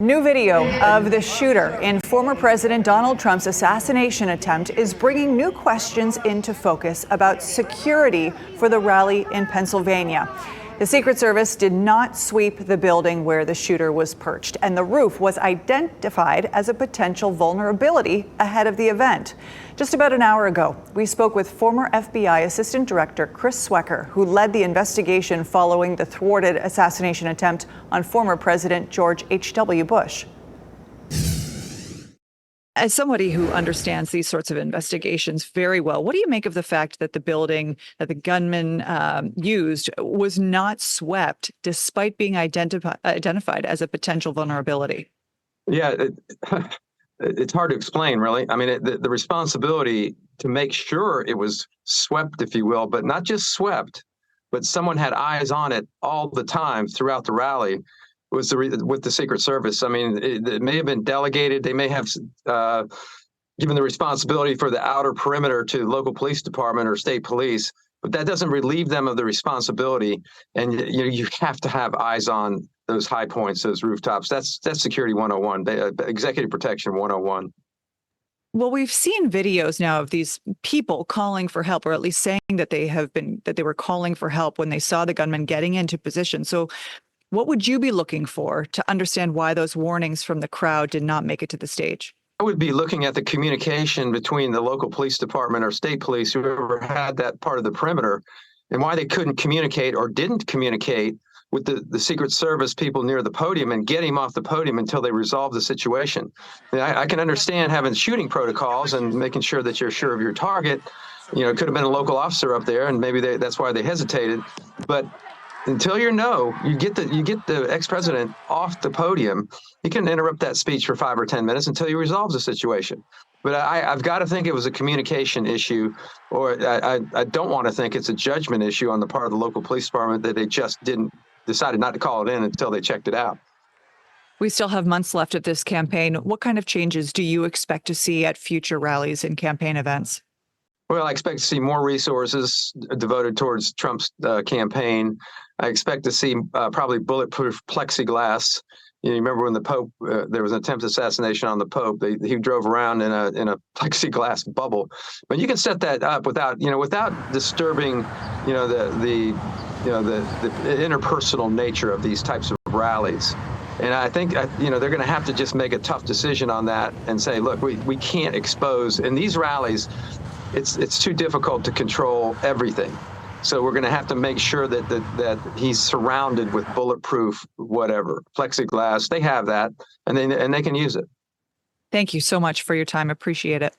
New video of the shooter in former President Donald Trump's assassination attempt is bringing new questions into focus about security for the rally in Pennsylvania. The Secret Service did not sweep the building where the shooter was perched, and the roof was identified as a potential vulnerability ahead of the event. Just about an hour ago, we spoke with former FBI Assistant Director Chris Swecker, who led the investigation following the thwarted assassination attempt on former President George H.W. Bush. As somebody who understands these sorts of investigations very well, what do you make of the fact that the building that the gunman used was not swept despite being identified as a potential vulnerability? Yeah, it's hard to explain, really. I mean, the responsibility to make sure it was swept, if you will, but not just swept, but someone had eyes on it all the time throughout the rally was with the Secret Service. I mean, it may have been delegated. They may have given the responsibility for the outer perimeter to local police department or state police, but that doesn't relieve them of the responsibility. And you have to have eyes on those high points, those rooftops. That's security 101, executive protection 101. Well, we've seen videos now of these people calling for help, or at least saying that they were calling for help when they saw the gunman getting into position. So what would you be looking for to understand why those warnings from the crowd did not make it to the stage? I would be looking at the communication between the local police department or state police, whoever had that part of the perimeter, and why they couldn't communicate or didn't communicate with the Secret Service people near the podium and get him off the podium until they resolve the situation. I can understand having shooting protocols and making sure that you're sure of your target. You know, it could have been a local officer up there, and maybe that's why they hesitated. But until you get the ex-president off the podium, he can interrupt that speech for 5 or 10 minutes until he resolves the situation. But I've got to think it was a communication issue, or I don't want to think it's a judgment issue on the part of the local police department that they just decided not to call it in until they checked it out. We still have months left of this campaign. What kind of changes do you expect to see at future rallies and campaign events? Well, I expect to see more resources devoted towards Trump's campaign. I expect to see probably bulletproof plexiglass. You remember when the Pope, there was an attempted assassination on the Pope. He drove around in a plexiglass bubble. But you can set that up without disturbing, the interpersonal nature of these types of rallies. And I think, they're going to have to just make a tough decision on that and say, look, we can't expose in these rallies. It's too difficult to control everything. So we're going to have to make sure that he's surrounded with bulletproof, whatever, plexiglass. They have that, and they can use it. Thank you so much for your time. Appreciate it.